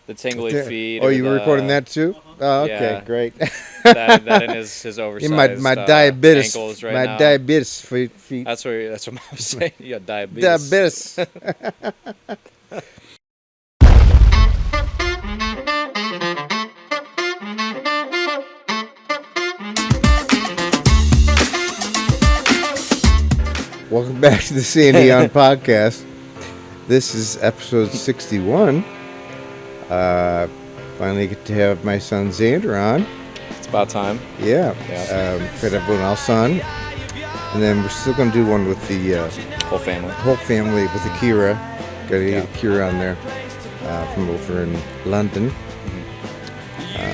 The tingly feet. Oh, or you were recording the that too? Oh, okay, Yeah, great. that and his Yeah, my oversized my diabetes ankles right my now. diabetes feet. That's what I'm saying. You got diabetes. Diabetes. Welcome back to the Sandy Hahn podcast. This is episode 61. Finally get to have my son Xander on. It's about time. Yeah. Yeah. Got everyone else on. And then we're still going to do one with the Whole family. whole family with Akira. Got to get Akira on there from over in London.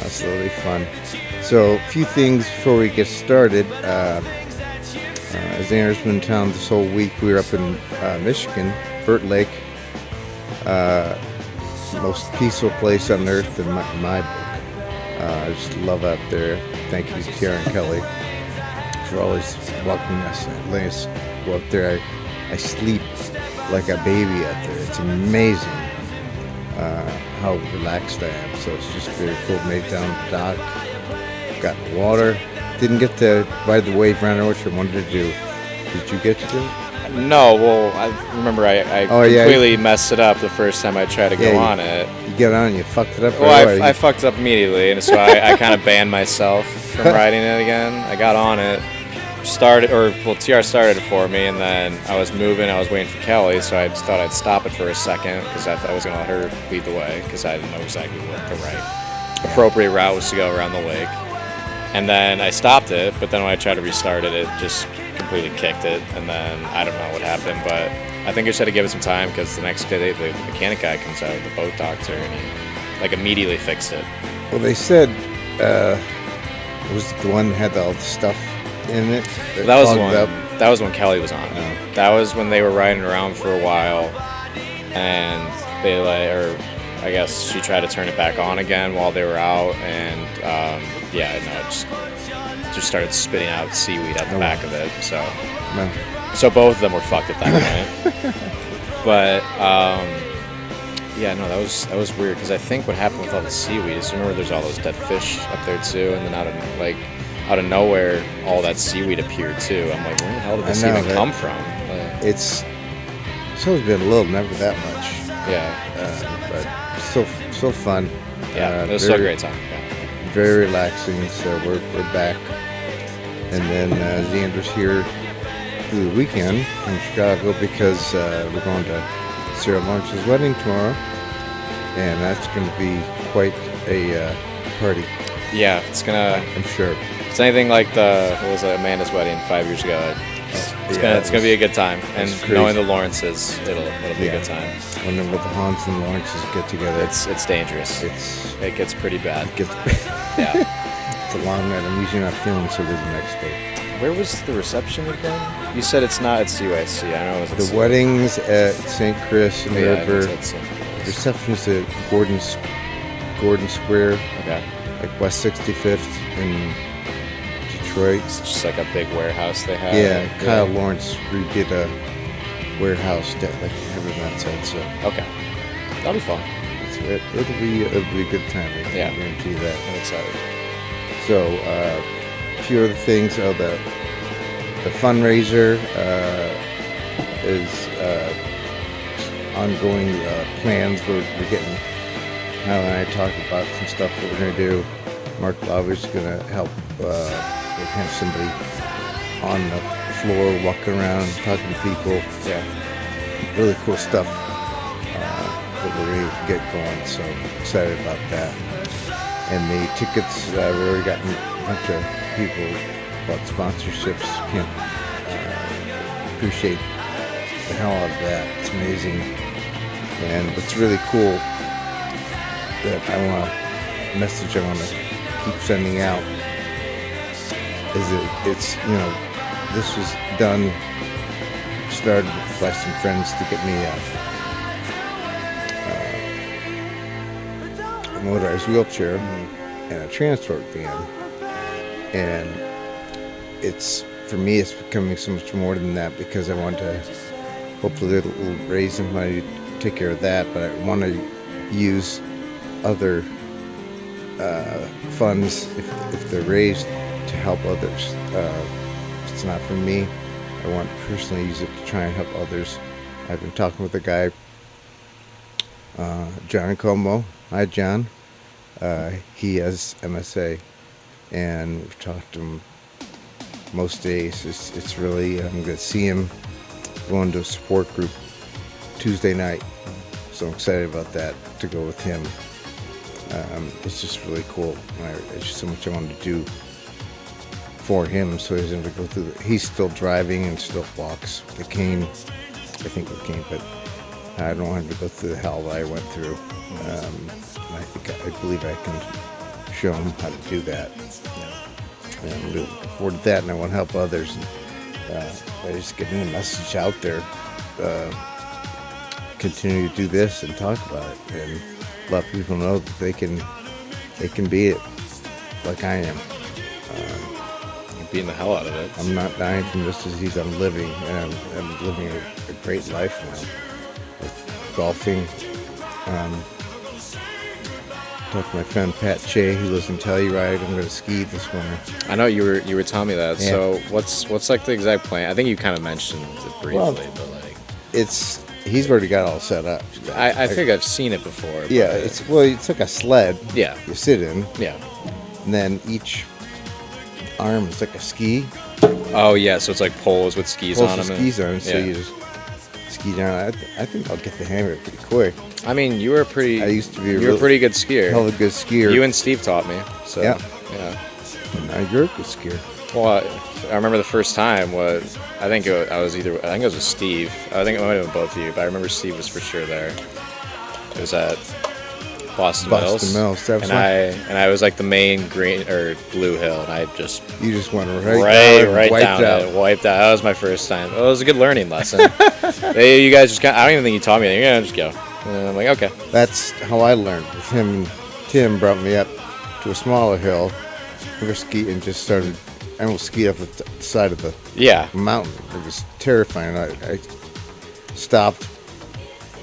So it'll be fun. So a few things before we get started. Xander's been in town this whole week. We were up in Michigan, Burt Lake. Most peaceful place on earth in my book. I just love out there. Thank you to Tiara and Kelly for always welcoming us and letting us go up there. I sleep like a baby out there. It's amazing how relaxed I am. So it's just very cool. Made down the dock, got in the water. Didn't get to ride the wave runner, which I wanted to do. Did you get to do it? No, well, I remember I completely messed it up the first time I tried to go on it. You get on, you fucked it up. Well, I fucked up immediately, and so I kind of banned myself from riding it again. I got on it, TR started it for me, and then I was moving. I was waiting for Kelly, so I just thought I'd stop it for a second because I thought I was going to let her lead the way because I didn't know exactly what the right appropriate route was to go around the lake. And then I stopped it, but then when I tried to restart it, it just completely kicked it, and then I don't know what happened, but I think I just had to give it some time because the next day the mechanic guy comes out, the boat doctor, and he immediately fixed it. Well, they said was the one that had all the stuff in it. That was one. That was when Kelly was on. Oh. That was when they were riding around for a while, and I guess she tried to turn it back on again while they were out, and it just started spitting out seaweed out the back of it. So both of them were fucked at that point. But that was weird because I think what happened with all the seaweed is, remember, there's all those dead fish up there too, and then out of nowhere, all that seaweed appeared too. I'm like, where the hell did this even come from? It's always been a little, never that much. Yeah. But so fun. Yeah, it was still a great time. Yeah. Very relaxing. So we're back, and then Xander's here through the weekend from Chicago because we're going to Sarah Lawrence's wedding tomorrow, and that's going to be quite a party. Yeah, it's gonna. I'm sure. If it's anything like Amanda's wedding 5 years ago. It's gonna be a good time, and knowing the Lawrences, it'll be a good time. Whenever the Hans and Lawrences get together, it's dangerous. It gets pretty bad. Yeah. It's a long night. I'm usually not feeling so good the next day. Where was the reception again? You said it's not at CYC. I know it was the wedding's at St. Chris in the River. The reception's at Gordon Square. Okay. Like West 65th in Detroit. It's just like a big warehouse they have. Yeah, Kyle Lawrence redid a warehouse that like everything outside. So okay, that'll be fun. It'll be a good time. I can guarantee that. I'm excited. So a few other things. The fundraiser is ongoing plans. We're getting. Kyle and I talked about some stuff that we're going to do. Mark Laver's going to help have somebody on the floor walking around, talking to people. Yeah. Really cool stuff that we're ready to get going. So excited about that. And the tickets, we've already gotten a bunch of people about sponsorships. Can't appreciate the hell out of that. It's amazing. And what's really cool that I want to keep sending out is that it's, this was started by some friends to get me a motorized wheelchair and a transport van. And for me, it's becoming so much more than that because I want to, hopefully it'll raise some money to take care of that, but I want to use other funds if they're raised to help others. It's not for me. I want to personally use it to try and help others. I've been talking with a guy, John Como. Hi, John. He has MSA, and we've talked to him most days. It's really, I'm going to see him going to a support group Tuesday night, so I'm excited about that, to go with him. It's just really cool. It's just so much I wanted to do for him, so he doesn't have to go through he's still driving and still walks with a cane, I think with a cane, but I don't want him to go through the hell that I went through. I believe I can show him how to do that. And I'm really looking forward to that, and I want to help others. By just getting the message out there, continue to do this and talk about it, and let people know that they can be it like I am. You're beating the hell out of it. I'm not dying from this disease. I'm living, and I'm living a great life now with golfing. Talked to my friend Pat Che, who lives in Telluride. I'm going to ski this winter. I know you were telling me that. Yeah. So what's like the exact plan? I think you kind of mentioned it briefly, but like he's already got all set up. I think I've seen it before. Yeah, it's like a sled. Yeah. You sit in. Yeah. And then each arm is like a ski. Oh yeah, so it's like poles with skis on them. Skis on, so yeah. you just ski down. I think I'll get the hang of it pretty quick. I mean, you were pretty. I used to be You were a pretty good skier. hell of a good skier. You and Steve taught me. So Yeah. yeah. And now you're a good skier. Well, I remember the first time was I think it was with Steve. I think it might have been both of you, but I remember Steve was for sure there. It was at Boston Mills. That was And I was like the main green or blue hill, and I just you just went right wiped down out. it, wiped out. That was my first time. It was a good learning lesson. You guys just I don't even think you taught me anything. You're gonna just go. And I'm like, okay. That's how I learned. With him, Tim brought me up to a smaller hill. We were skiing and just started. I almost skied up the side of the mountain. It was terrifying. I stopped.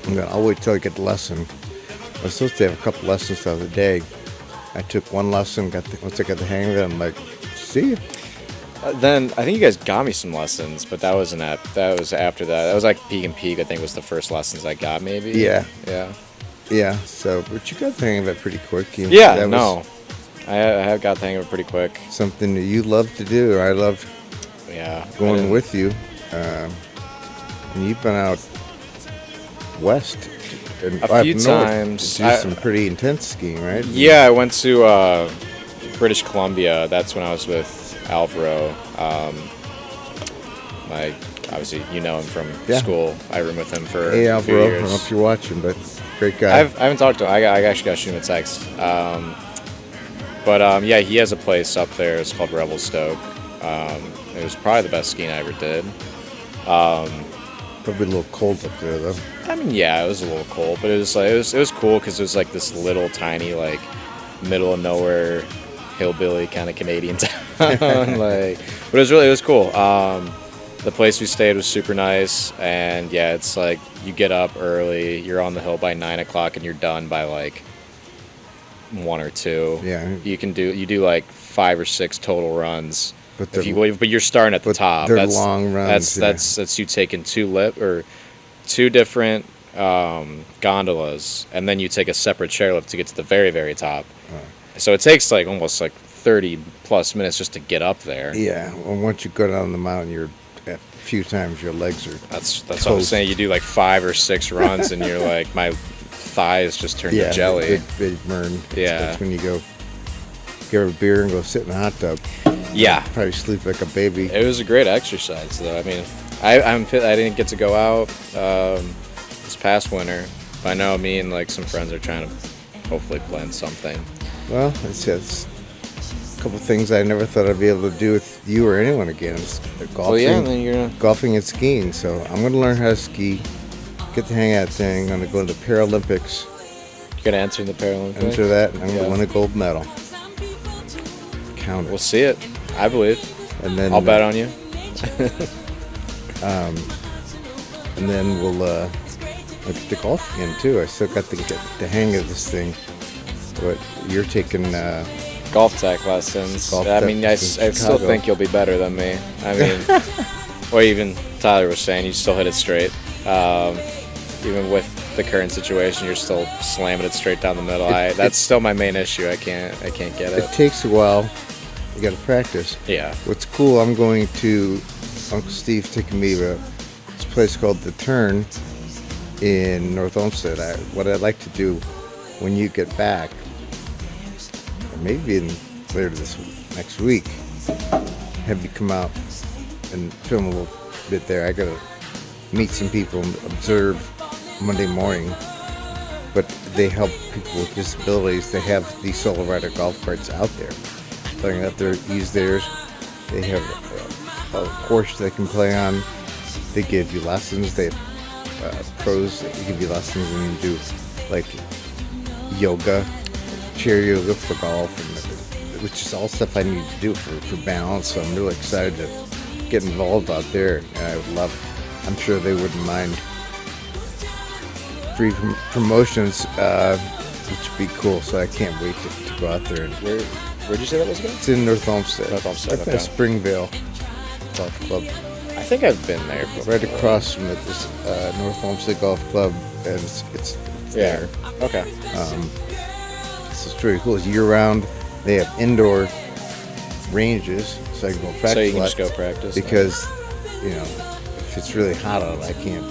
And then I'll wait till I get the lesson. I was supposed to have a couple lessons the other day. I took one lesson. Once I got the hang of it, I'm like, see you. Then I think you guys got me some lessons, but that was after that. That was like Peak and Peak. I think was the first lessons I got, maybe. Yeah. Yeah. So, but you got the hang of it pretty quick. I have got the hang of it pretty quick. Something that you love to do. I love. Yeah. Going with you, and you've been out west and a few times. To do some pretty intense skiing, right? Yeah, I went to British Columbia. That's when I was with Alvaro. Obviously you know him from school. I roomed with him for Alvaro, a few years. I don't know if you're watching, but great guy. I haven't talked to him. I actually got to shoot him a text. But he has a place up there. It's called Revelstoke. It was probably the best skiing I ever did. Probably a little cold up there, though. I mean, yeah, it was a little cold, but it was cool because it was like this little tiny like middle of nowhere hillbilly kind of Canadian town. But it was cool. The place we stayed was super nice, and yeah, it's like you get up early, you're on the hill by 9 o'clock, and you're done by like 1 or 2. Yeah, you do like 5 or 6 total runs. But but you're starting at the top. They're long runs. That's you taking 2 different gondolas, and then you take a separate chairlift to get to the very, very top. So it takes like almost like 30 plus minutes just to get up there. Yeah, well, once you go down the mountain, a few times your legs are. That's what I'm saying. You do like 5 or 6 runs, and you're like, my thighs just turn to jelly. Big burn. Yeah, that's when you go get a beer and go sit in the hot tub. Yeah, probably sleep like a baby. It was a great exercise, though. I mean, I didn't get to go out this past winter, but I know me and like some friends are trying to hopefully plan something. Well, it's a couple things I never thought I'd be able to do with you or anyone again. It's golfing, well, yeah, and then you're golfing and skiing. So I'm going to learn how to ski, get the hang of that thing. I'm going to go to the Paralympics. You're going to enter in the Paralympics? Enter that, and I'm going to win a gold medal. Count it. We'll see it. I believe. And then I'll bet on you. And then we'll get the golf again too. I still got to get the hang of this thing. What you're taking? Golf tech lessons. Golf I tech mean, I lessons in still Chicago. think you'll be better than me. I mean, or even Tyler was saying, you still hit it straight. Even with the current situation, you're still slamming it straight down the middle. That's still my main issue. I can't get it. It takes a while. You got to practice. Yeah. What's cool? I'm going to Uncle Steve's taking me to this place called The Turn in North Olmsted. What I'd like to do when you get back, or maybe even later next week, have you come out and film a little bit there. I gotta meet some people and observe Monday morning. But they help people with disabilities. They have these solo rider golf carts out there. Playing out there, use theirs. They have a course they can play on. They give you lessons. They have pros that give you lessons, and you do like yoga, chair yoga for golf, and which is all stuff I need to do for balance. So I'm really excited to get involved out there, and I would love. I'm sure they wouldn't mind free promotions, which would be cool. So I can't wait to go out there. And Where'd you say that was again? it's in North Olmsted. North Olmsted, Right okay. by Springvale Golf Club. I think I've been there before. Right across from this North Olmsted Golf Club, and it's Yeah. there. Okay. So it's really cool. It's year-round. They have indoor ranges, so I can go practice. So you a can lot just go practice. because, if it's really hot out, I can't.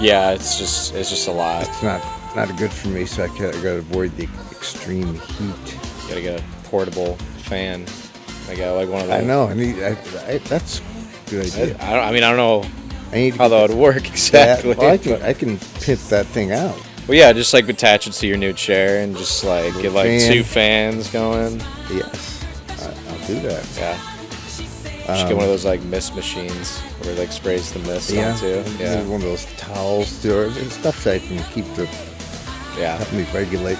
Yeah, it's just a lot. It's not good for me. So I gotta avoid the extreme heat. You gotta get a portable fan. I got like one of those. I know. That's a good idea. I don't know I need how that would work exactly. Well, I but- can pimp that thing out. Well, yeah, just like attach it to your new chair and just like Little get like fan. 2 fans going. Yes, I'll do that. Yeah. Just get one of those like mist machines where it like sprays the mist onto. Maybe Yeah. one of those towels too, or stuff that I can keep Yeah. help me regulate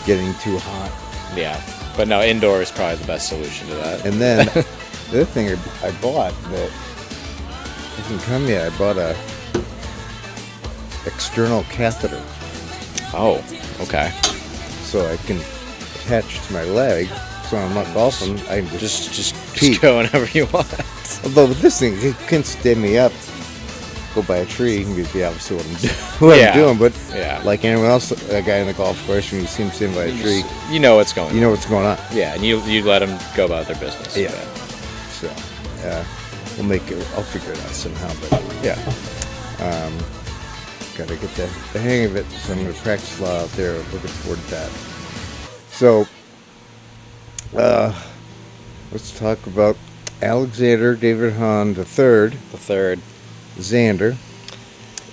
getting too hot. Yeah. But no, indoor is probably the best solution to that. And then the other thing I bought that hasn't come yet, I bought a external catheter, Oh, okay. so I can attach to my leg. So when I'm not golfing, I can Just pee. go whenever you want. Although with this thing, it can stand me up, go by a tree, and be obviously what Yeah. I'm doing. But Yeah. like anyone else, a guy in the golf course, when you see him sitting by a tree, You know what's going on. you know what's going on. Yeah, and you let them go about their business. Yeah. So we'll make it. I'll figure it out somehow. But yeah, gotta get the hang of it. So I'm gonna practice a lot out there. Looking forward to that. So let's talk about Alexander David Hahn III, The third. Xander,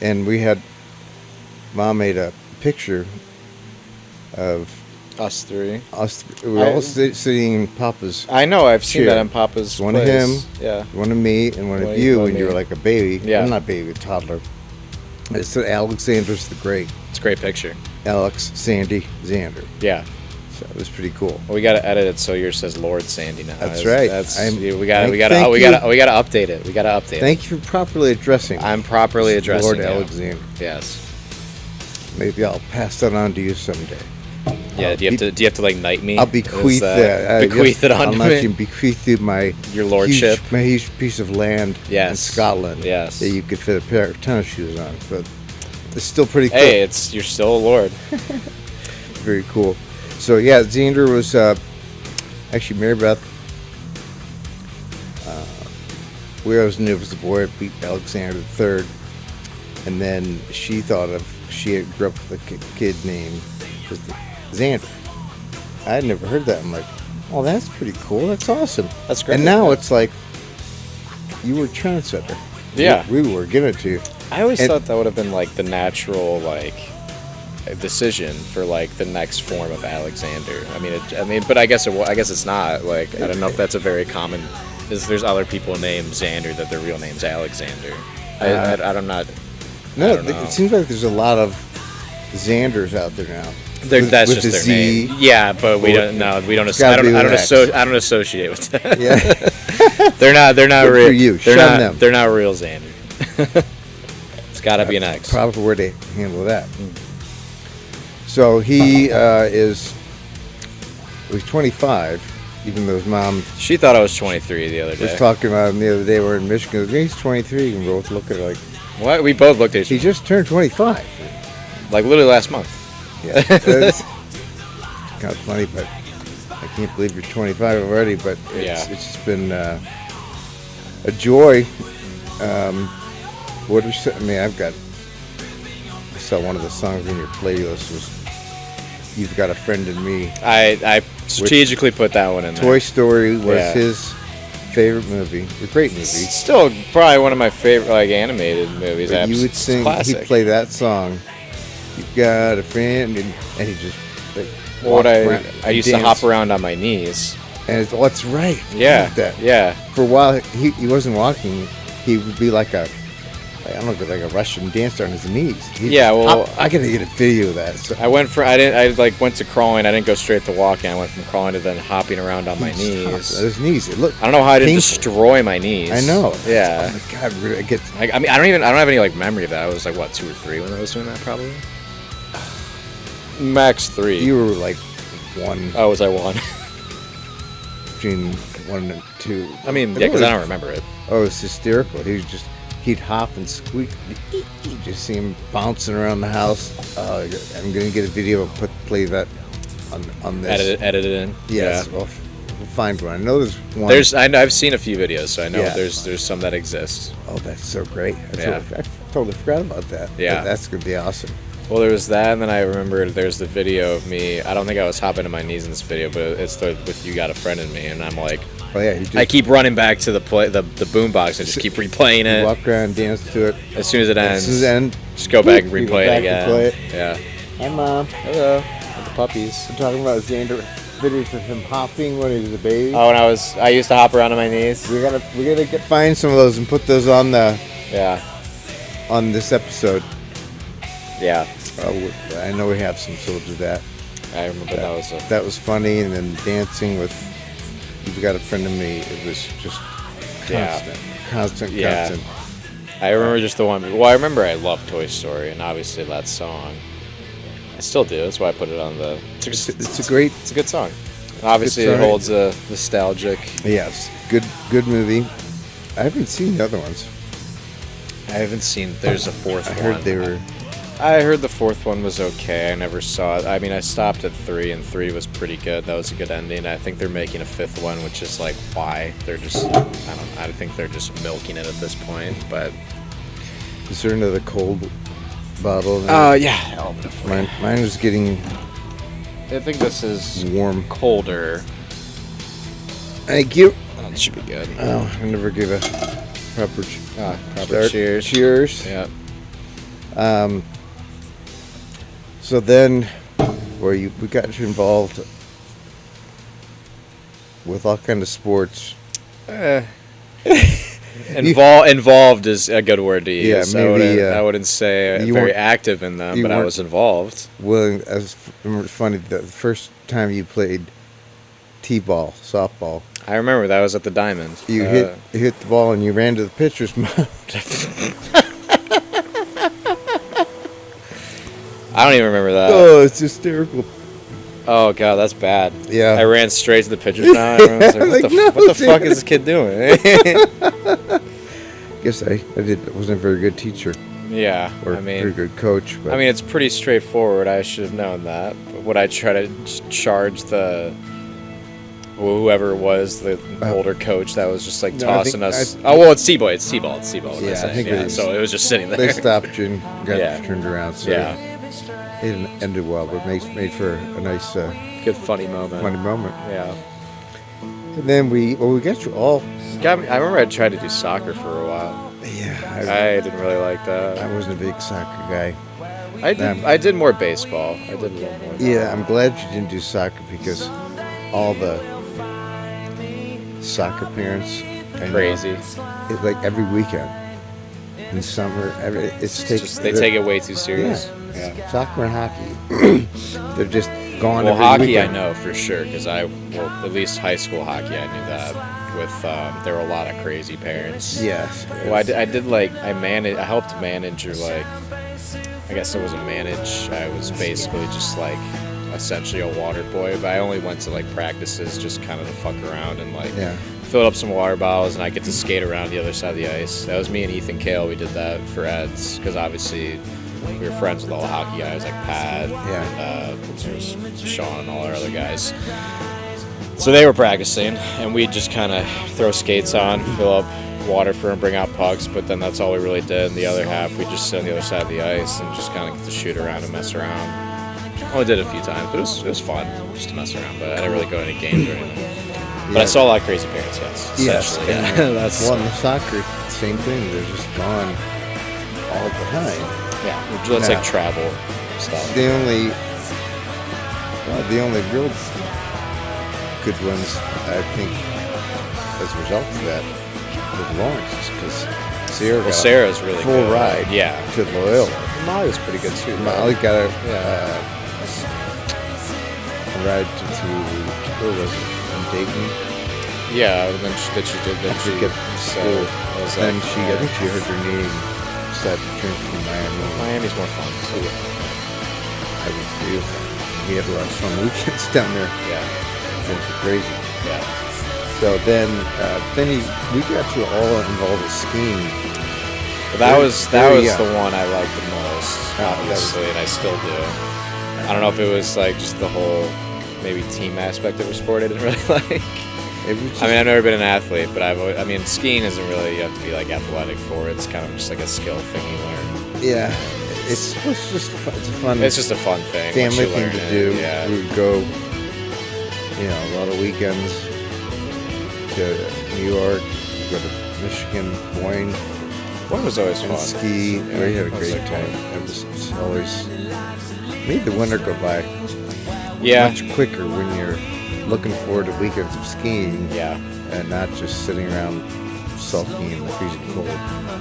and Mom made a picture of Us 3. us. We were all sitting in Papa's. I know, I've seen Chair. that on Papa's One of place. him. Yeah. One of me and one One of of you you, when one you were me. like a baby. Yeah. I'm not baby, a toddler. It said Alexander's the Great. It's a great picture. Alex, Sandy, Xander. Yeah. So it was pretty cool. Well, we got to edit it so yours says Lord Sandy now. That's right. We got to update it. We got to update it. Thank you for properly addressing. I'm properly addressing Lord you. Alexander. Yes. Maybe I'll pass that on to you someday. Yeah. Do you have to like knight me? I'll bequeath that. Bequeath it I'll onto let you me. bequeath you my Your lordship. my huge piece of land in Yes. Scotland. Yes. That you could fit a pair of tennis shoes on. But it's still pretty cool. Hey, you're still a lord. Very cool. So yeah, Xander was actually Mary Beth. We always knew it was the boy that beat Alexander III, and then she grew up with a kid named Xander. I had never heard that. I'm like, oh, that's pretty cool. That's awesome. That's great. And now it's like you were a trendsetter. Yeah. we were giving it to you. I always And- thought that would have been like the natural like decision for like the next form of Alexander. But I guess it's not. Like I don't know if that's a very common. There's other people named Xander that their real name's Alexander. I'm not. No, I don't know. it seems like there's a lot of Xanders out there now. That's with just a their Z. name. Yeah, but we Or- don't. No, we don't. It's gotta be with X. I don't associate with that. Yeah. They're not Good real. for you. They're Shun not. them. They're not real Xander. It's got to be an X. Proper way to handle that. So he is was 25, even though his mom She thought I was 23 the other was day. talking about him the other day. We're in Michigan. He's 23, and we both look at it like, What? We both looked at he each other. just turned 25. Like literally last month. Yeah, it's kind of funny, but I can't believe you're 25 already. But it's just been a joy. What is? I mean, I saw one of the songs in your playlist was "You've Got a Friend in Me." I strategically put that one in there. Toy Story was Yeah. his favorite movie. A great movie. It's still probably one of my favorite like animated movies. But you would It's sing. classic. He'd play that song. You've got a friend, and he just like, What walked around I and used to danced. hop around on my knees. And it's, oh, that's right. I Yeah, love that. yeah. For a while, he wasn't walking. He would be like a, I don't know, like a Russian dancer on his knees. Yeah, well, I gotta get a video of that. So I went went to crawling. I didn't go straight to walking. I went from crawling to then hopping around on my he stopped knees. at his knees. It looked. I don't know how I didn't painful. destroy my knees. I know. Yeah. Oh my God, really, I get. I mean, I don't have any like memory of that. I was like what 2 or 3 when I was doing that probably. Max 3. You were like one Oh, was I 1? between 1 and 2. I mean, yeah, because I don't remember it. Oh, it was hysterical. He'd hop and squeak. You just see him bouncing around the house. I'm gonna get a video and play that on this. Edit it in. Yes, Yeah. we'll find one. I know there's one. I've seen a few videos, so I know Yeah. there's some that exist. Oh, that's so great. Yeah. I totally forgot about that. Yeah. That's gonna be awesome. Well, there was that, and then I remembered there's the video of me. I don't think I was hopping to my knees in this video, but it's with "You Got a Friend in Me," and I'm like, Oh yeah, he just I keep running back to the boombox and just keep replaying it. walk around, dance to it. As soon as it ends, As soon as it ends, just go back and you go replay it back again. and play it. Yeah. Hi, Mom. Hello. With the puppies. I'm talking about Xander videos of him hopping when he was a baby. Oh, and I used to hop around on my knees. We gotta find some of those and put those on Yeah. this episode. Yeah. I know we have some, so we'll do that. I remember that was a. Funny, and then dancing with "You've Got a Friend in Me." It was just constant. Yeah. I remember just the one. Well, I remember I loved Toy Story, and obviously that song. I still do. That's why I put it on the. It's a good song. And obviously, Good it song. holds a nostalgic. yes, good movie. I haven't seen the other ones. I haven't seen. There's a fourth I one. heard they were. I heard the fourth one was okay. I never saw it. I mean, I stopped at 3, and 3 was pretty good. That was a good ending. I think they're making a 5th one, which is like why they're just. I think they're just milking it at this point. But. Is there another cold bottle? Yeah. Mine was getting I think this is warm. colder. Thank you. Oh, this should be good. Oh, I never give a proper Proper start. cheers. Cheers. Yeah. So then, we got you involved with all kind of sports. Involved is a good word to use. Yeah, maybe, I wouldn't say you very weren't- active in them, you but I weren't- was involved. Well, it's funny. The first time you played t-ball, softball, I remember that was at the Diamond. you hit the ball and you ran to the pitcher's mound. I don't even remember that. Oh, it's hysterical. Oh god, that's bad. Yeah. I ran straight to the pitcher's mound. I was like, Like, what the fuck is this kid doing? Guess I wasn't a very good teacher Yeah. or I a very mean, good coach. But it's pretty straightforward. I should have known that. But would I try to charge whoever it was, the older coach that was just like No, I tossing think us? It's T-ball. It's T-ball. What Yeah, am I I saying? think it Yeah, is. so it was just sitting there. they stopped you and got Yeah. you turned around. So Yeah. it didn't end well, but made for a nice Good funny moment. funny moment. Yeah. And then we got you all. Got me. I remember I tried to do soccer for a while. Yeah, I didn't really like I that. wasn't a big soccer guy. I did more baseball. I did a little more. Yeah, I'm glad you didn't do soccer because all the soccer parents I know, Crazy. it's like every weekend in summer. They take it way too serious. Yeah. Soccer and hockey. They're just gone. Well, every hockey weekend. I know for sure because at least high school hockey I knew that. With there were a lot of crazy parents. Yes. Well, I helped manage or like, I guess it wasn't manage. I was basically just like essentially a water boy, but I only went to like practices just kind of to fuck around and like Yeah. filled up some water bottles, and I get to skate around the other side of the ice. That was me and Ethan Kale. We did that for Eds because obviously we were friends with all the hockey guys like Pat, and there's Sean and all our other guys. So they were practicing, and we'd just kind of throw skates on, fill up water for them, bring out pucks, but then that's all we really did. And the other half, we'd just sit on the other side of the ice and just kind of get to shoot around and mess around. I only did it a few times, but it was fun just to mess around, but I didn't really go to any games or anything. But I saw a lot of crazy parents, yes. Yes. Essentially. That's Well, in the soccer, same thing. They're just gone all the time. yeah. Let's like travel stuff. The only real good ones, I think, as a result of that, with Lawrence, is because Sarah got Sarah's really full good. ride Yeah. to Loyola. Molly was pretty good too. Molly got a Yeah. ride to where was it? In Dayton. Yeah, and then she did that. She get school. Then I I think she hurt her knee and decided to transfer to Miami. Miami's more fun too. I would agree with that. We had a lot of fun weekends down there. Yeah. Things were crazy. Yeah. So then we got to all involved with skiing. But that was very the one I liked the most, obviously, and I still do. I don't know if it was like just the whole maybe team aspect of the sport I didn't really like. It was just, I mean, I've never been an athlete, but skiing isn't really, you have to be like athletic for it. It's kind of just like a skill thing you learn. yeah, it's just it's a fun. It's just a fun thing. family once you thing learn to it. do. Yeah. We would go, a lot of weekends to New York, go to Michigan, Boyne, One was always and fun. ski. Yeah, We had a that was great like time. fun. It was always made the winter go by Yeah. much quicker when you're looking forward to weekends of skiing Yeah. and not just sitting around sulking in the freezing cold.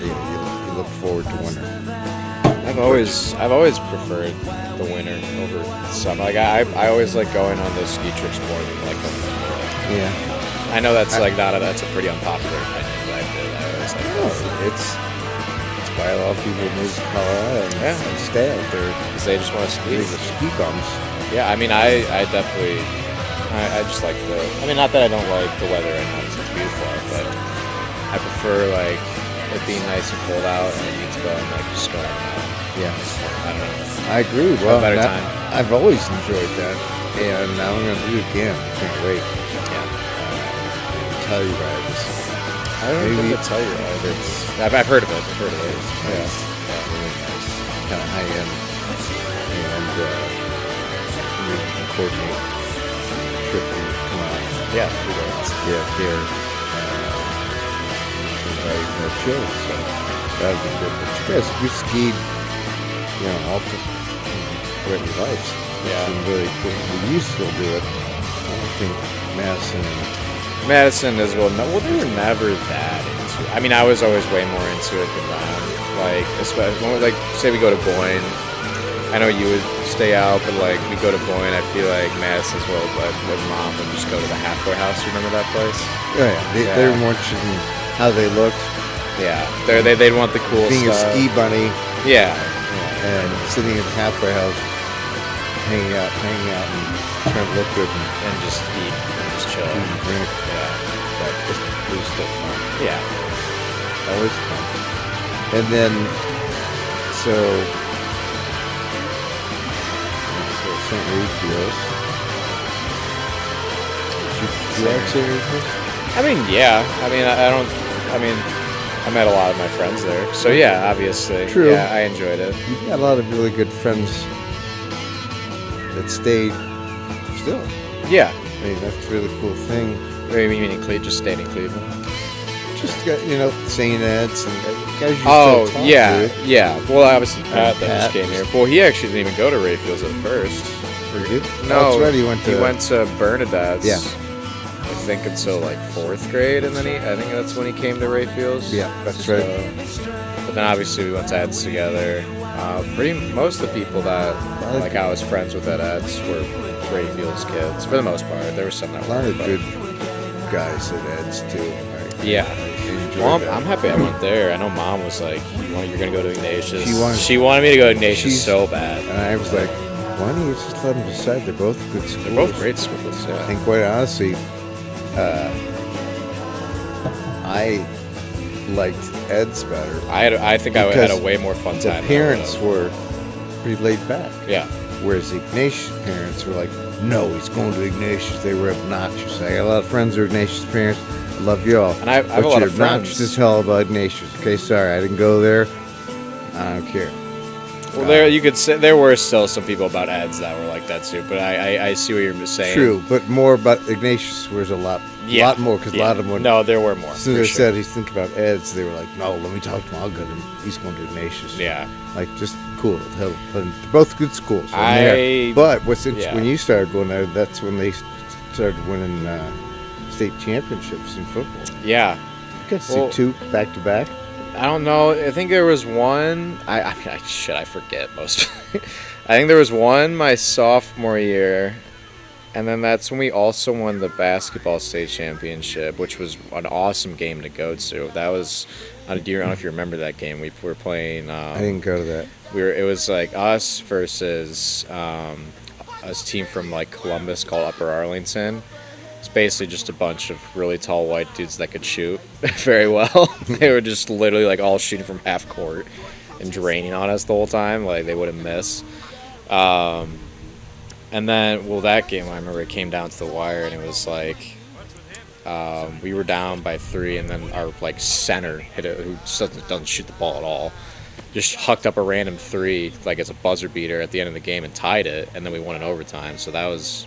You look forward to winter. I've always preferred the winter over summer. Like I always like going on those ski trips more than like going to the winter. Yeah. I know that's that's a pretty unpopular opinion, but I always like It's why a lot of people move to Colorado and stay out there. because they just want to ski. These are ski bums. Yeah, I mean, I definitely, I just like not that I don't like the weather right now, 'cause it's beautiful out, but I prefer like it being nice and cold out and I need to go and like just go out and out. Yeah. I don't know. I agree. Well, better time. I've always enjoyed that, and now I'm going to do it again. I can't wait. Yeah. Tell you rides. I don't know Maybe what to tell you. it's I've heard of it. I've heard of it. nice. Yeah. Really nice. Kind of high end, and we can coordinate a trip to come out. Yeah. We go. Get up there. Invite more children, so that would be good. But you guys, we skied, all throughout your lives. Yeah. It's been really cool. We used to do it. I don't think Madison as well. No, well, they were never that into it. I mean, I was always way more into it than them. Like, especially, like, say we go to Boyne. I know you would stay out, but like we go to Boyne, I feel like Madison as well. But with Mom, would just go to the halfway house. You remember that place? They're more interested in how they look, Yeah, they'd want the cool being stuff. a ski bunny, Yeah. and sitting at the halfway house, hanging out, and trying to look good And just eat and just chill. and eat and drink. Yeah. But it was still fun. Yeah. Always fun. And then, so St. Raphael's. Do you like St. Raphael's? I mean, yeah. I mean, I met a lot of my friends there. So yeah, obviously. True. Yeah, I enjoyed it. You've got a lot of really good friends that stayed still. Yeah. I mean, that's a really cool thing. Maybe you mean just stayed in Cleveland? Just got, St. Ed's and guys you Oh, still talk yeah, to. yeah. Well, obviously Pat that Pat. just came here. Well, he actually didn't even go to Rayfields at first. Forget? No, Oh, that's right. He went to Bernadette's. Yeah. I think until like 4th grade, and then I think that's when he came to Rayfields. Yeah, that's right. But then obviously we went to Ed's together. Most of the people that like I was friends with at Ed's were Rayfields kids for the most part. There were some that a lot weren't. of but- good guys at Ed's too. Yeah. I enjoyed Well, that. I'm happy I went there. I know Mom was like, "You're gonna go to Ignatius." She wanted me to go to Ignatius she's- so bad. And I was like, why don't you just let them decide? They're both good schools. They're both great schools. Yeah. And quite honestly, I liked Ed's better. I think I had a way more fun The time. parents were pretty laid back. Yeah. Whereas Ignatius' parents were like, no, he's going to Ignatius. They were obnoxious. I got a lot of friends who are Ignatius' parents. I love you all. And I have but a lot you're of obnoxious friends. as hell about Ignatius. Okay, sorry, I didn't go there. I don't care. Well, you could say there were still some people about Eds that were like that too, but I see what you're saying. True, but more about Ignatius was a lot more, because a lot of them would. No, there were more. As soon as I said he's thinking about Ed's, they were like, no, let me talk to him. I'll go to him. He's going to Ignatius. Yeah. Like, just cool. They're both good schools. But what's interesting, when you started going there, that's when they started winning state championships in football. Yeah. You got to see two back to back. I don't know. I think there was one. I forget most. I think there was one my sophomore year, and then that's when we also won the basketball state championship, which was an awesome game to go to. That was. I don't know if you remember that game. We were playing. I didn't go to that. It was like us versus a team from like Columbus called Upper Arlington. It's basically just a bunch of really tall white dudes that could shoot very well. They were just literally like all shooting from half court and draining on us the whole time. Like they wouldn't miss. And then, that game I remember it came down to the wire, and it was like we were down by 3, and then our like center hit it, who doesn't shoot the ball at all, just hucked up a random 3 like as a buzzer beater at the end of the game and tied it, and then we won in overtime. So that was.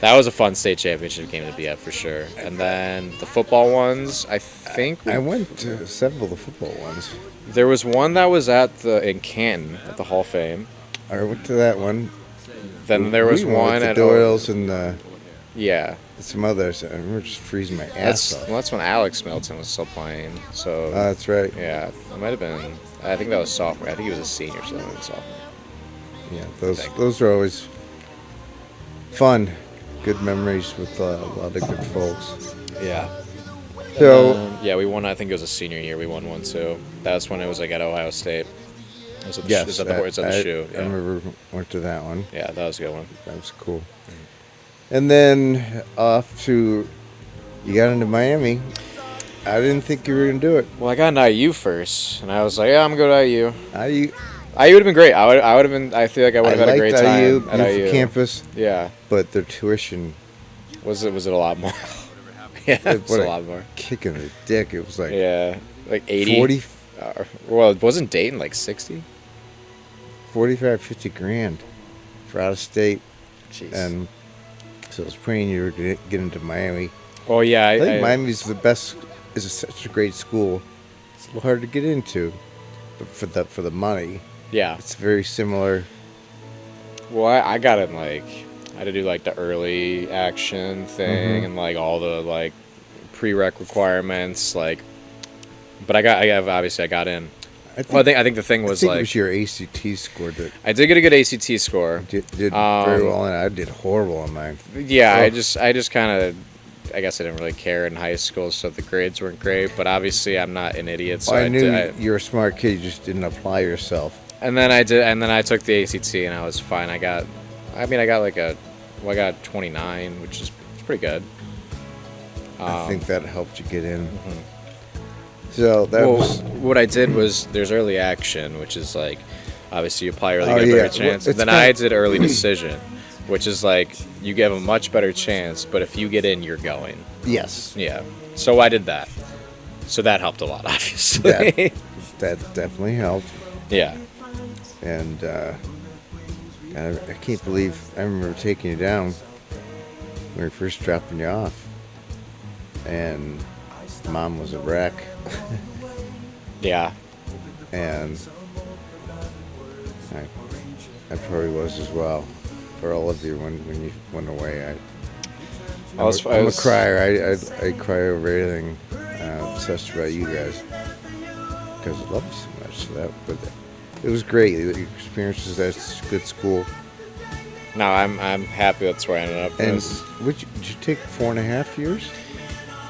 That was a fun state championship game to be at for sure. And then the football ones, I think I went to several of the football ones. There was one that was in Canton at the Hall of Fame. I went to that one. Then there was one at at Doyle's and some others. I remember just freezing my ass off. That's when Alex Milton was still playing. So that's right. Yeah, it might have been. I think that was sophomore. I think he was a senior, so that was sophomore. Yeah, those are always fun. Good memories with a lot of good folks. Yeah. So we won. I think it was a senior year. We won one too. That's when it was like at Ohio State. It was at the, yes, at the shoe. I remember went to that one. Yeah, that was a good one. That was cool. Mm-hmm. And then off to, you got into Miami. I didn't think you were gonna do it. Well, I got into IU first, and I was like, yeah, I'm gonna go to IU. IU would have been great. I would have been. I feel like I would have had a great time IU, at IU campus. Yeah, but their tuition was it a lot more. Yeah, it was a lot more. Kick in the dick. It was like like 80. 40. Well, it wasn't Dayton like 60. 45, 50 grand for out of state. Jeez. And so I was praying you were going to get into Miami. Oh yeah, I think Miami's the best. Is such a great school. It's a little hard to get into, but for the money. Yeah, it's very similar. Well, I got in I had to do like the early action thing and like all the like prereq requirements but I got in. I think the thing was it was your ACT score that I did get a good ACT score. Did very well, and I did horrible on mine. Yeah, I just kind of. I guess I didn't really care in high school, so the grades weren't great. But obviously, I'm not an idiot. So I knew you're a smart kid. You just didn't apply yourself. And then I did, and then I took the ACT, and I was fine. I got 29, which is pretty good. I think that helped you get in. Mm-hmm. So what I did was there's early action, which is like obviously you apply early, get a better chance. And then I did early decision, which is like you give a much better chance, but if you get in, you're going. Yes. Yeah. So I did that. So that helped a lot, obviously. That definitely helped. Yeah. And I can't believe I remember taking you down when we were first dropping you off, and Mom was a wreck. Yeah. And I probably was as well for all of you when you went away. I'm a crier. I cry over everything. Obsessed about you guys because I love you so much. But it was great. The experiences at good school. No, I'm happy that's where I ended up. And did you take 4.5 years?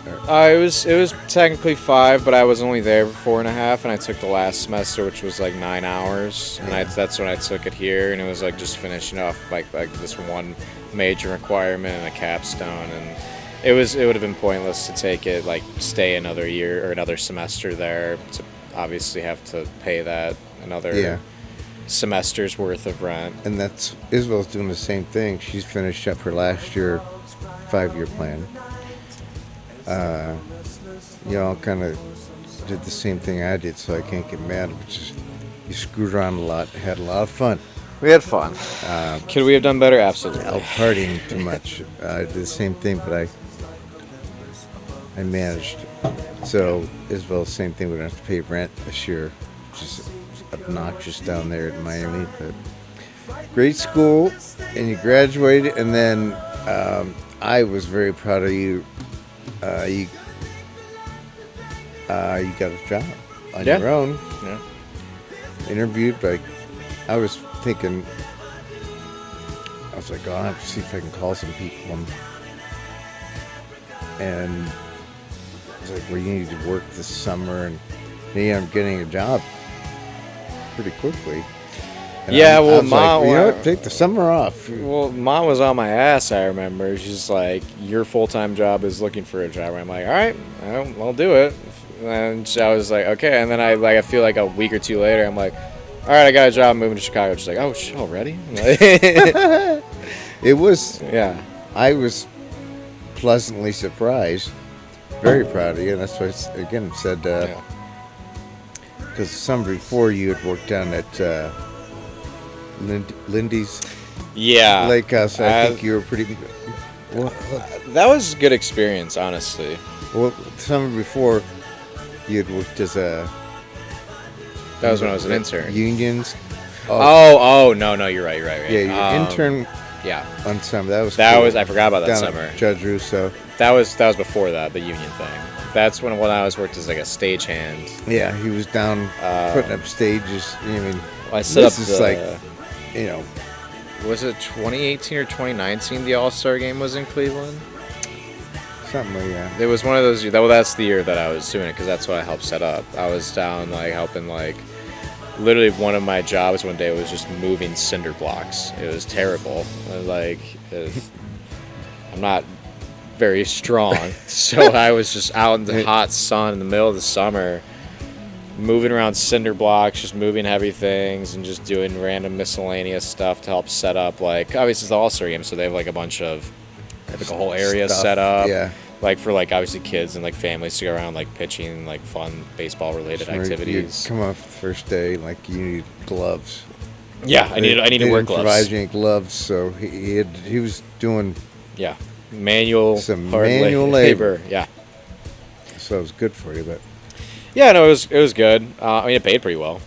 It was technically 5, but I was only there for 4.5, and I took the last semester, which was like 9 hours, and that's when I took it here, and it was like just finishing off like this one major requirement and a capstone, and it would have been pointless to take it, like stay another year or another semester there to obviously have to pay that another semester's worth of rent. And that's Isabel's doing the same thing. She's finished up her last year 5-year plan. Kind of did the same thing I did, so I can't get mad. You screwed around a lot, had a lot of fun. We had fun. Could we have done better? Absolutely. Out partying too much. I did the same thing, but I managed. So Isabel, same thing. We don't have to pay rent this year, which is obnoxious down there in Miami. But great school, and you graduated, and then I was very proud of you. You got a job on your own. Yeah. Interviewed, but I was thinking, I was like, I'll have to see if I can call some people. And I was like, well, you need to work this summer, and I'm getting a job pretty quickly. And Mom, like, take the summer off. Well, Mom was on my ass, I remember. She's like, your full-time job is looking for a job. I'm like, all right, I'll do it. And I was like, okay. And then I feel like a week or two later, I'm like, all right, I got a job moving to Chicago. She's like, oh, already? It was, yeah. I was pleasantly surprised. Very proud of you. And that's why I, again, said, because the summer before you had worked down at Lindy's Lake House. I think you were pretty. Well, that was a good experience, honestly. Well, the summer before, you had worked as a. That was when I was an intern. Unions. Oh, no, you're right. Yeah, your intern. Yeah. On summer, that was. I forgot about that summer. Judge Russo. That was before that, the union thing. That's when I was worked as like a stagehand. Yeah, he was down putting up stages. I set up is like, was it 2018 or 2019 the All-Star game was in Cleveland? Something like that. It was one of those. Well, that's the year that I was doing it because that's what I helped set up. I was down helping literally one of my jobs one day was just moving cinder blocks. It was terrible. I'm not very strong, so I was just out in the hot sun in the middle of the summer, moving around cinder blocks, just moving heavy things and just doing random miscellaneous stuff to help set up. Obviously it's the All-Star game, so they have a bunch of a whole area stuff set up. Yeah. For obviously kids and families to go around pitching fun baseball related activities. You come off the first day you need gloves. Yeah, I need to wear gloves. Provide you gloves, so he was doing some manual labor. Yeah. So it was good for you, but yeah, no, it was good. It paid pretty well.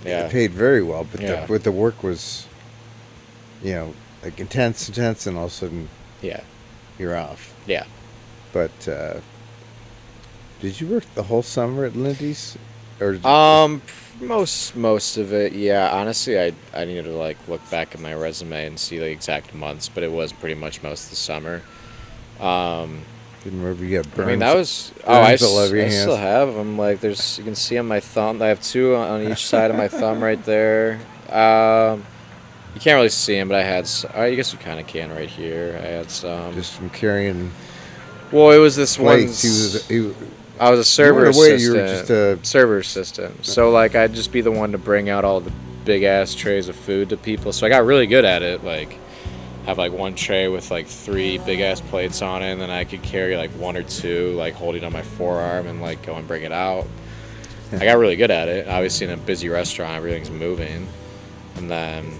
Yeah, it paid very well, but the work was, intense, and all of a sudden, you're off. Yeah. But did you work the whole summer at Lindy's, or most of it? Yeah, honestly, I needed to look back at my resume and see the exact months, but it was pretty much most of the summer. Didn't remember you got burns. that was. I still have them. You can see on my thumb. I have 2 on each side of my thumb right there. You can't really see them, but I had. I guess you kind of can right here. I had some. Just from carrying. Well, it was this one. I was a server assistant. You were just a server assistant. So I'd just be the one to bring out all the big ass trays of food to people. So I got really good at it. Have one tray with 3 big ass plates on it, and then I could carry 1 or 2 holding on my forearm and go and bring it out. I got really good at it. Obviously, in a busy restaurant, everything's moving. And then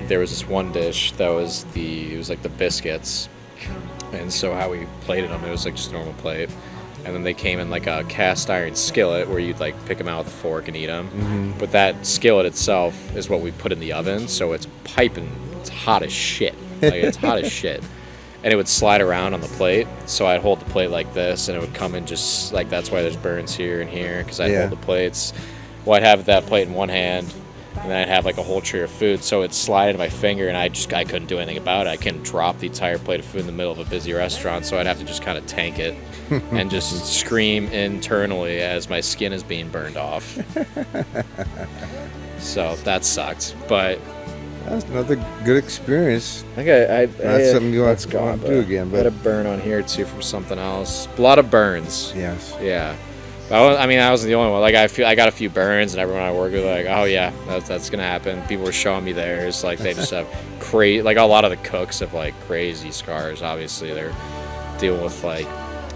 there was this one dish that was the biscuits. And so how we plated them, it was just a normal plate. And then they came in a cast iron skillet where you'd pick them out with a fork and eat them. Mm-hmm. But that skillet itself is what we put in the oven, so it's piping. It's hot as shit. It's hot as shit. And it would slide around on the plate. So I'd hold the plate like this, and it would come in just that's why there's burns here and here, because I'd hold the plates. Well, I'd have that plate in one hand, and then I'd have like a whole tray of food, so it'd slide into my finger, and I couldn't do anything about it. I couldn't drop the entire plate of food in the middle of a busy restaurant, so I'd have to just kind of tank it and just scream internally as my skin is being burned off. So that sucked, but that's another good experience. I think That's something you want to do again. I had But a burn on here too from something else. A lot of burns. yes, Yeah. But I wasn't the only one. Like I got a few burns, and everyone I work with like, oh yeah, that's gonna happen. People were showing me theirs. Like they just have crazy. Like a lot of the cooks have like crazy scars. Obviously, they're dealing with like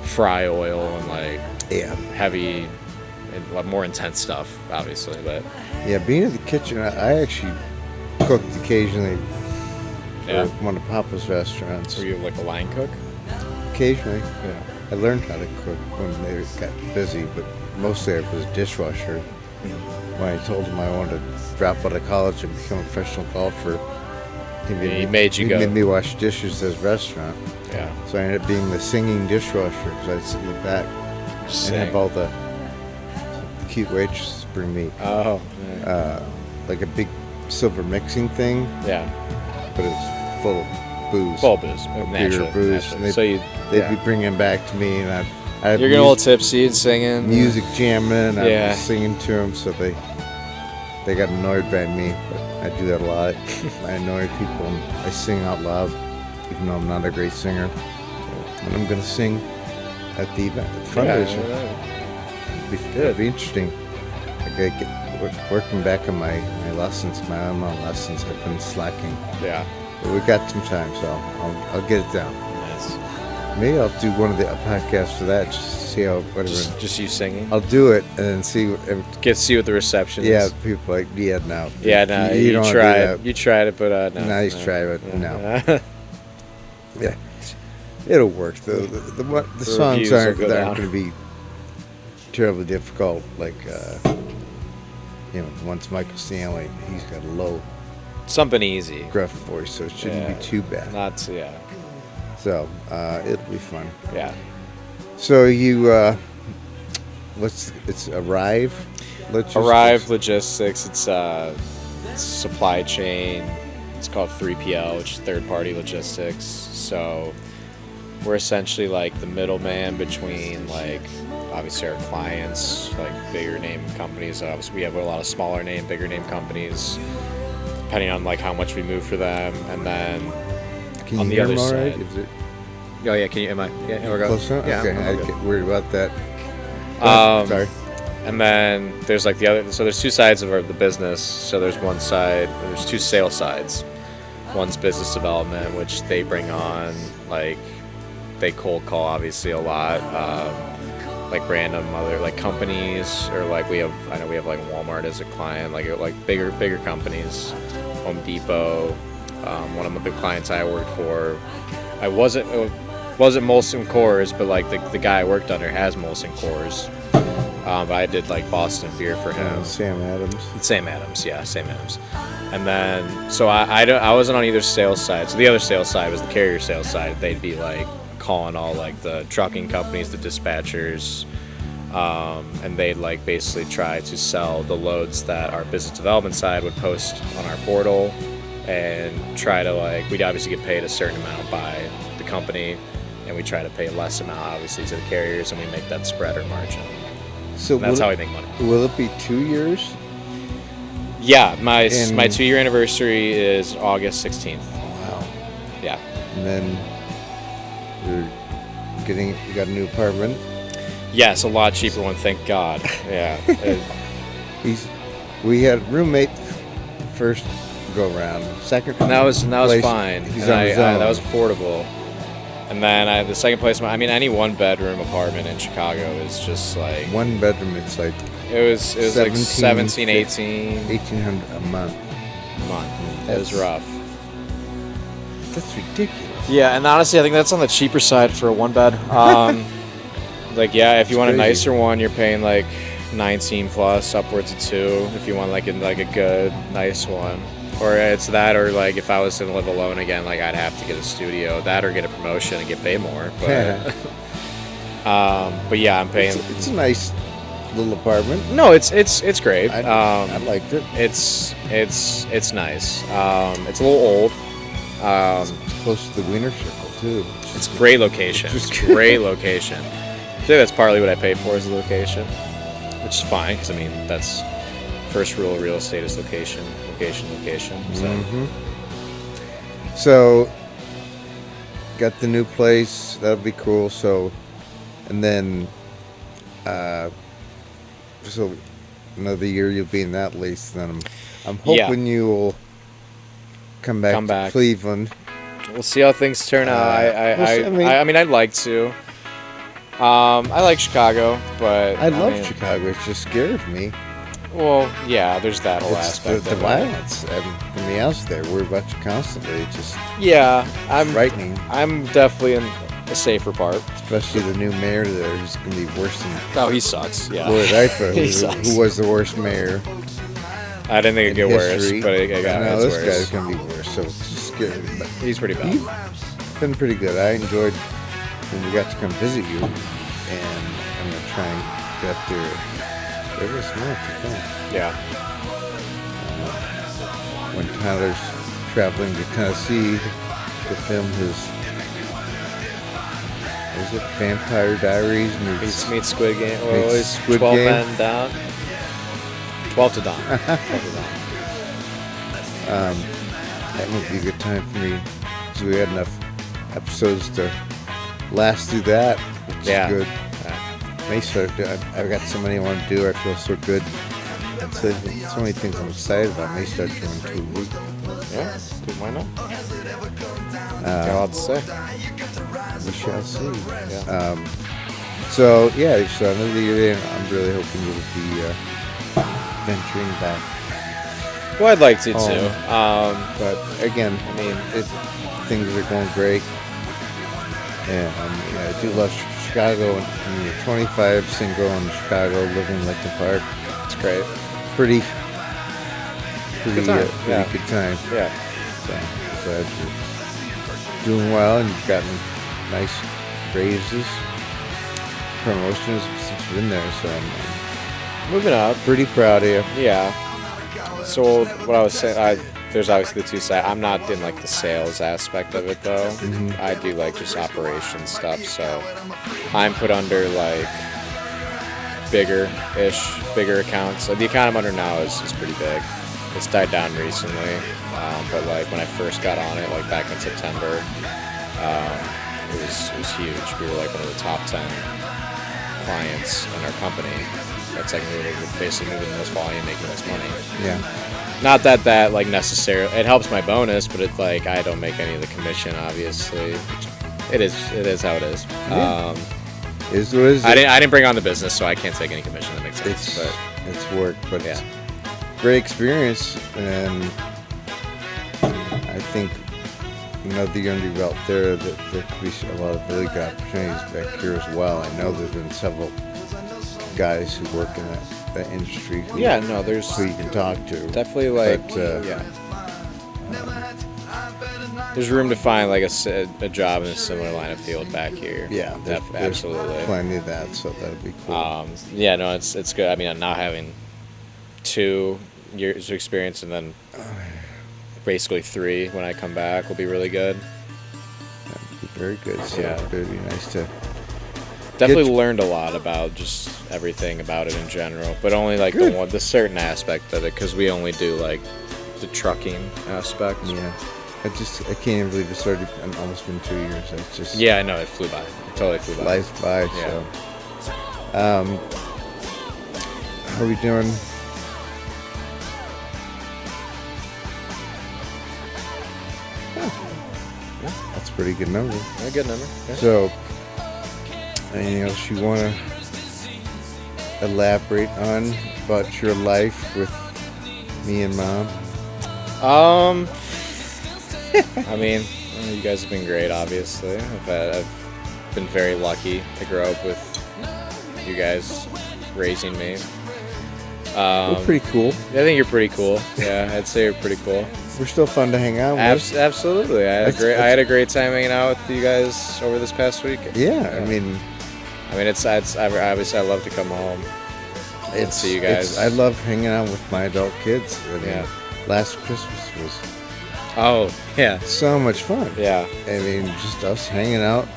fry oil and like yeah, heavy, and more intense stuff. Obviously, but yeah. Being in the kitchen, I actually cooked occasionally for yeah. one of Papa's restaurants. Were you like a line cook? Occasionally, Yeah. I learned how to cook when they got busy, but mostly I was a dishwasher. When I told him I wanted to drop out of college and become a professional golfer, he made you go. made me wash dishes at his restaurant. Yeah. So I ended up being the singing dishwasher because I'd sit in the back and have all the cute waitresses bring me Oh. like a big silver mixing thing, Yeah. but it's full of booze. Full booze, Beer, naturally. booze, and they'd be bringing back to me, and I'd You're getting a little tipsy and singing. music jamming, and Yeah. I'd be singing to them, so they got annoyed by me. But I do that a lot. I annoy people, and I sing out loud, even though I'm not a great singer. And I'm gonna sing at the event, at the fundraiser. It'd be interesting. Like working back on my lessons, my online lessons. I've been slacking. Yeah. But we got some time, so I'll get it down. Nice. Maybe I'll do one of the podcasts for that, just to see how whatever. Just you singing. I'll do it and then see what. See what the reception Yeah, is. people like no. Yeah, no, you don't wanna do tried. that. You tried it, but no. Nice try, but Yeah. no. Yeah, it'll work. The songs reviews will aren't go down. going to be terribly difficult. Like once Michael Stanley, he's got a low, Something easy. gruff voice, so it shouldn't Yeah. be too bad. Yeah. So it'll be fun. Yeah. So you, it's Arrive Logistics? Arrive Logistics. It's supply chain. It's called 3PL, which is third party logistics. So we're essentially like the middleman between like obviously our clients, like bigger name companies. Obviously we have a lot of smaller name, bigger name companies, depending on like how much we move for them, and then Can on you the hear other them all right? side. Is it Oh yeah, can you? Am I? Yeah, we're good. close enough? Yeah, Okay, I'm I good. get worried about that. Go ahead. Sorry. And then there's like the other. So there's two sides of the business. So there's one side. There's two sales sides. One's business development, which they bring on like they cold call obviously a lot, like random other like companies, or like I know we have like Walmart as a client, like bigger companies, Home Depot. One of the clients I worked for, it wasn't Molson Coors, but like the guy I worked under has Molson Coors. But I did like Boston beer for him. Sam Adams. Sam Adams, yeah, Sam Adams. And then, so I wasn't on either sales side. So the other sales side was the carrier sales side. They'd be like calling all like the trucking companies, the dispatchers, and they'd like basically try to sell the loads that our business development side would post on our portal, and try to like, we'd obviously get paid a certain amount by the company, and we try to pay a less amount obviously to the carriers, and we make that spread or margin. So And that's how we make money. Will it be 2 years? Yeah, my 2-year anniversary is August 16th. Wow. Yeah. And then you got a new apartment. Yes, a lot cheaper one, thank God. Yeah. We had a roommate first go around. Second. And that was place, fine. He's And on his own. that was affordable. And then the second place, any 1-bedroom apartment in Chicago is just like 1 bedroom. It's like it was like 17, 18 $1,800 a month. a month. It was rough. That's ridiculous. Yeah, and honestly, I think that's on the cheaper side for a 1-bed. Like, yeah, if you want a crazy. nicer one, you're paying like 19 plus, upwards of 2. If you want like a good, nice one, or it's that, or like if I was to live alone again, like I'd have to get a studio, that or get a promotion and get paid more. But, but yeah, I'm paying. It's a nice little apartment? No, it's great. I liked it. It's nice. It's a little old. It's close to the Wiener Circle too. It's great location. It's great location. I think that's partly what I pay for is the location, which is fine because I mean that's first rule of real estate is location. So. So, got the new place. That'll be cool. So, and then, so another year you'll be in that lease. Then I'm hoping you'll come back to Cleveland. We'll see how things turn out. I mean, I'd like to. I like Chicago, but I love Chicago. It just scares me. Well, yeah, there's that whole aspect the of violence from the house there. We're about you constantly. It's just I'm frightening. I'm definitely in the safer part. Especially the new mayor there, who's going to be worse than. Oh, he sucks. Yeah, Lloyd Eifer, who was the worst mayor. I didn't think it'd get worse, but it got this worse. guy's going to be worse. So it's just scary. But he's pretty bad. He's been pretty good. I enjoyed when we got to come visit you, and I'm going to try and get up there. It was nice, I think. Yeah. When Tyler's traveling to Tennessee to film his, what was it, Vampire Diaries? Meets Squid Game. Well, meets Squid 12 Game. men down. 12 to dawn. 12 to dawn. That would be a good time for me. So we had enough episodes to last through that, which is good. I've got so many I want to do. I feel so good. So many things I'm excited about. May start doing 2 weeks. Yeah, why not? Got a lot to say. We shall see. Yeah. So another year in, I'm really hoping you'll be venturing back. Well, I'd like to too. But again, I mean, things are going great. And I do love Chicago. And you're 25, single in Chicago, living in Lincoln Park. It's great. Pretty good time. Good time. Yeah. So I'm glad you're doing well and you've gotten nice raises, promotions since you've been there. So I'm moving up. Pretty proud of you. Yeah. So what I was saying, there's obviously the two sides. I'm not in like the sales aspect of it though. Mm-hmm. I do like just operations stuff. So I'm put under like bigger accounts. The account I'm under now is pretty big. It's died down recently, but like when I first got on it, like back in September, it was huge. We were like one of the top 10 clients in our company. That's like basically moving the most volume, making the most money. Yeah. Not that like necessarily it helps my bonus, but it's like I don't make any of the commission. Obviously, it is how it is. Yeah. Is what is. I didn't bring on the business, so I can't take any commission. That makes sense. It's work, but yeah. It's great experience, and I think another year under your belt there could be a lot of really good opportunities back here as well. I know there's been several guys who work in that industry. There's who you can talk to. Definitely, like, there's room to find like a job in a similar line of field back here. Yeah, there's absolutely plenty of that, so that'd be cool. It's good. I mean, now having 2 years of experience and then basically 3 when I come back will be really good. That'd be very good. So it'd be nice to. Definitely learned a lot about just everything about it in general, but only like the certain aspect of it because we only do like the trucking aspect. Yeah, I can't even believe it started. Almost been 2 years. It's just I know it flew by. It totally flew by. Flies by. Yeah. So, how are we doing? That's a pretty good number. A good number. Yeah. So, anything else you want to elaborate on about your life with me and Mom? I mean, you guys have been great, obviously. I've been very lucky to grow up with you guys raising me. We're pretty cool. I think you're pretty cool. Yeah, I'd say you're pretty cool. We're still fun to hang out with. Absolutely. I had a great time hanging out with you guys over this past week. Yeah. I mean, it's obviously I love to come home see you guys. I love hanging out with my adult kids. I mean, Yeah. last Christmas was Oh, yeah. so much fun. Yeah. I mean, just us hanging out,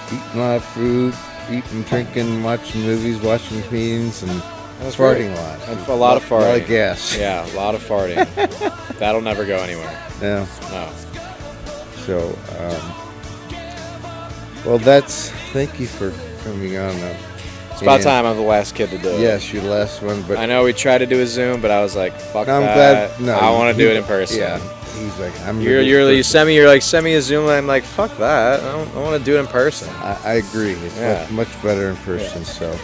eating a lot of food, eating, drinking, watching movies, watching meetings, and was farting great. a lot. And a lot of farting. A lot of gas. Yeah, a lot of farting. That'll never go anywhere. Yeah. No. So, well, thank you for coming on. It's about time I'm the last kid to do it. Yes, you're the last one, but I know we tried to do a Zoom, but I was like, fuck I'm that. glad. No, I want to do it in person. Yeah, he's like, You send me a Zoom, and I'm like, fuck that. I want to do it in person. I agree. It's much better in person. So,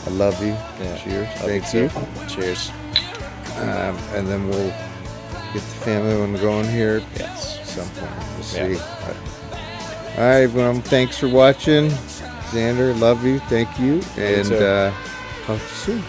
I love you. Yeah. Cheers. Love Thank you you. too. Cheers. And then we'll get the family one going here Yes. at some point. We'll Yeah. see. But, all right, well, thanks for watching. Xander, love you. Thank you. And too. talk to you soon.